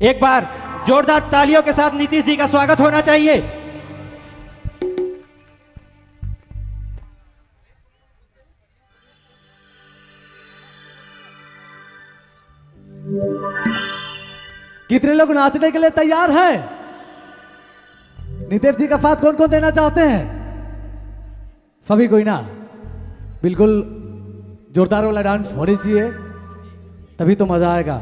एक बार जोरदार तालियों के साथ नीतीश जी का स्वागत होना चाहिए। कितने लोग नाचने के लिए तैयार हैं? नीतीश जी का साथ कौन कौन देना चाहते हैं? सभी कोई ना, बिल्कुल जोरदार वाला डांस होनी चाहिए, तभी तो मजा आएगा।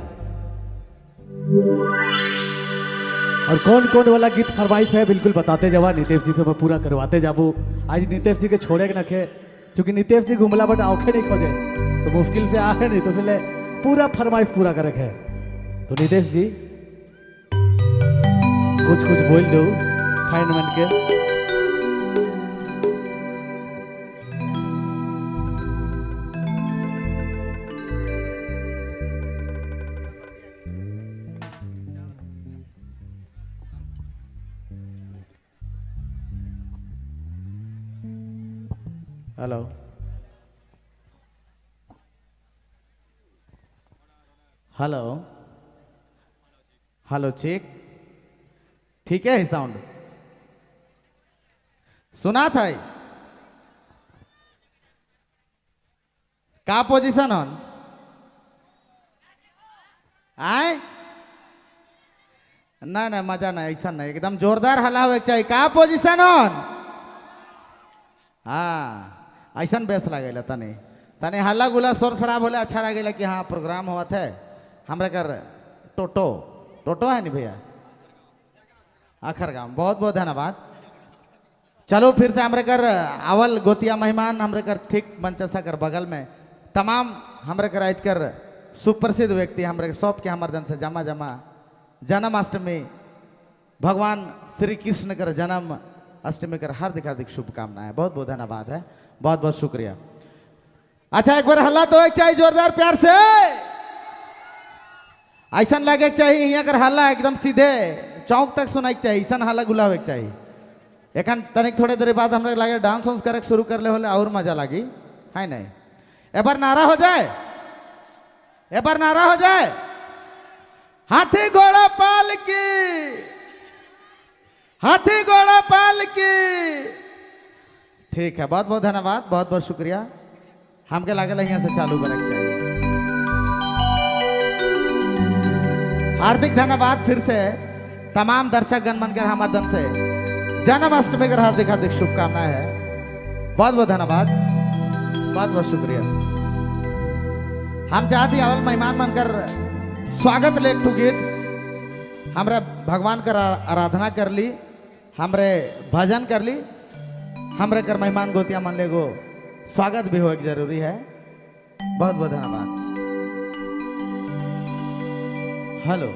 और कौन कौन वाला गीत फरमाइश है बिल्कुल बताते जावा, नीतीश जी से मैं पूरा करवाते जाबू। आज नीतीश जी के छोड़े के नखे, क्योंकि नीतीश जी घुमला बट आंखें नहीं खोजे तो मुश्किल से आए नहीं, तो इसलिए पूरा फरमाइश पूरा करे है। तो नीतीश जी कुछ कुछ बोल दो फाइन मन के। हेलो हेलो हेलो चेक, ठीक है साउंड सुना था? का पोजीशन ऑन आए? ना ना मजा ना, ऐसा नहीं, एकदम जोरदार हला हो चाहिए। का पोजीशन ऑन? हाँ ऐसा बेस लगेला, तनी तनी हल्ला गुला शोर शराब होले अच्छा लगेला कि हाँ प्रोग्राम हुआ थे। हमरा कर टोटो टोटो है नहीं भैया, आखिर गाँव, बहुत बहुत धन्यवाद। चलो फिर से हमरे कर अवल गोतिया मेहमान हमरे कर ठीक मंचसा कर बगल में तमाम हमरे कर आज कर सुप्रसिद्ध व्यक्ति हमरे सब के हमर दन से जमा जमा जन्माष्टमी भगवान श्री कृष्ण कर जन्म अष्टमी कर हार्दिक हार्दिक शुभकामनाएं, बहुत बहुत धन्यवाद है, बहुत बहुत शुक्रिया। अच्छा एक बार हल्ला तो एक चाहिए जोरदार प्यार से, ऐसा लगे चाहिए यहाँ कर हल्ला एकदम सीधे चौक तक सुनाई चाहिए, ऐसा हल्ला गुलाब चाहिए। एखन तनिक थोड़े देर बाद हमारे लगे डांस वांस करे शुरू कर ले होले और मजा लगी है नहीं। एक बार नारा हो जाए, एक बार नारा हो जाए, हाथी घोड़ा पाल की, हाथी घोड़ा पाल की। ठीक है, बहुत बहुत धन्यवाद, बहुत बहुत शुक्रिया। हमके लागल यहाँ से चालू करे चाहिए। हार्दिक धन्यवाद फिर से तमाम दर्शक गण मन कर हमारे दन से जन्माष्टमी कर हार्दिक हार्दिक शुभकामनाएं है, बहुत बहुत धन्यवाद, बहुत बहुत शुक्रिया। हम चाहते अवल मेहमान मनकर स्वागत ले एक गीत हमरे भगवान कर आराधना कर ली, हमरे भजन कर ली, हमरे कर मेहमान गोतिया मन ले गो स्वागत भी हो एक जरूरी है। बहुत बहुत धन्यवाद। हेलो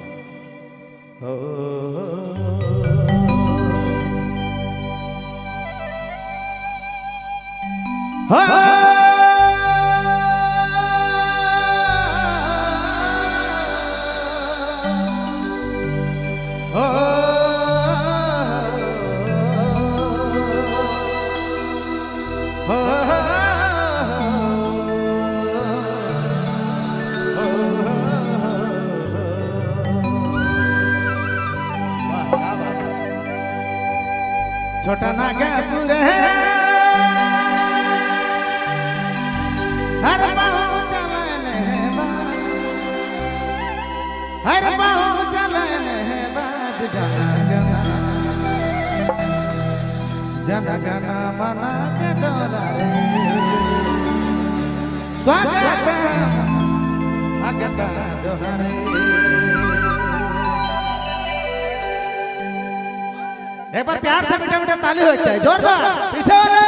छोटा नागपुर है हर पाँव चलने हर पाँव चलने बाज जन गना मना के दौला रे स्वागत अगता जोहरे। एक बार प्यार से मीठा मीठा ताली हो चाहिए, जोरदार पीछे वाले।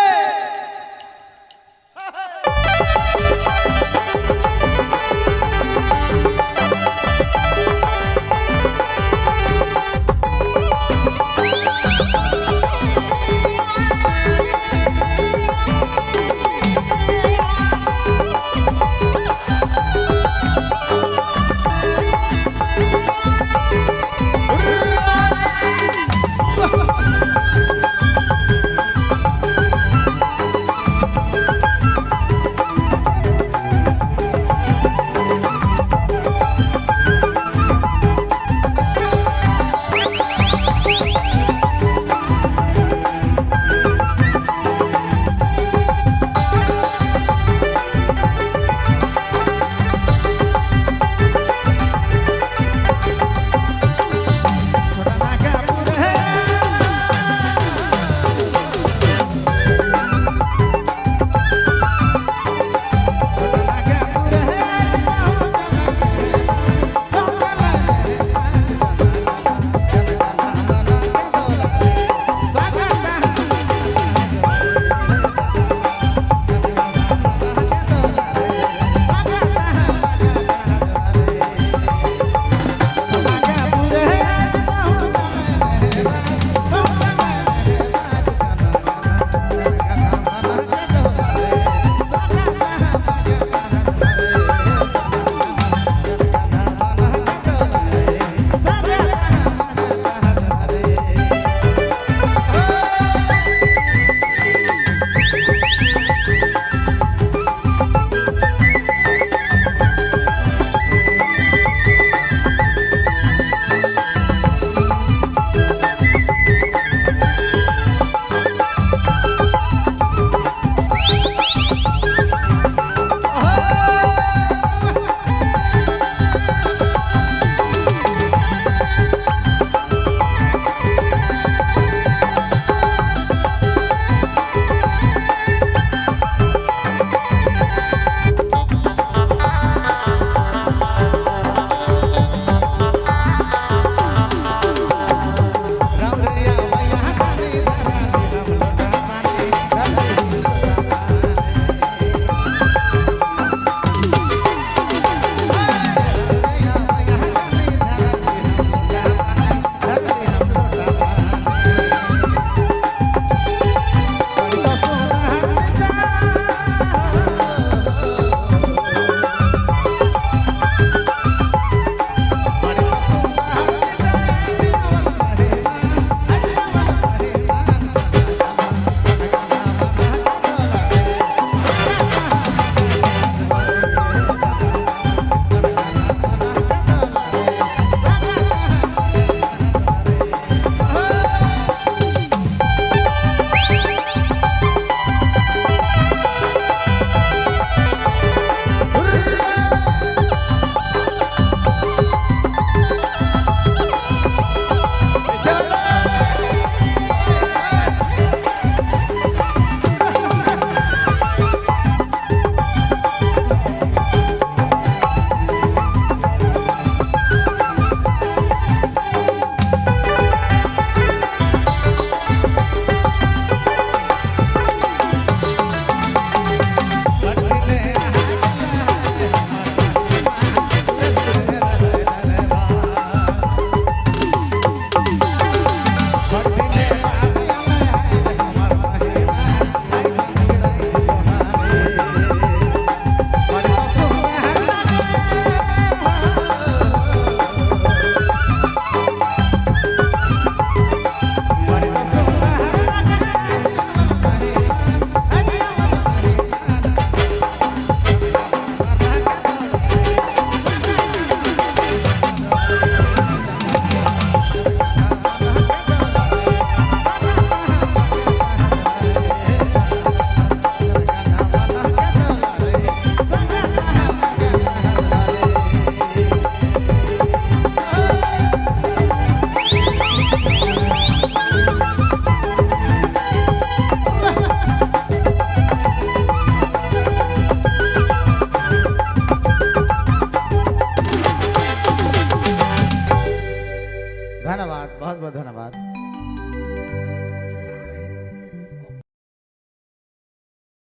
धन्यवाद बहुत बहुत धन्यवाद।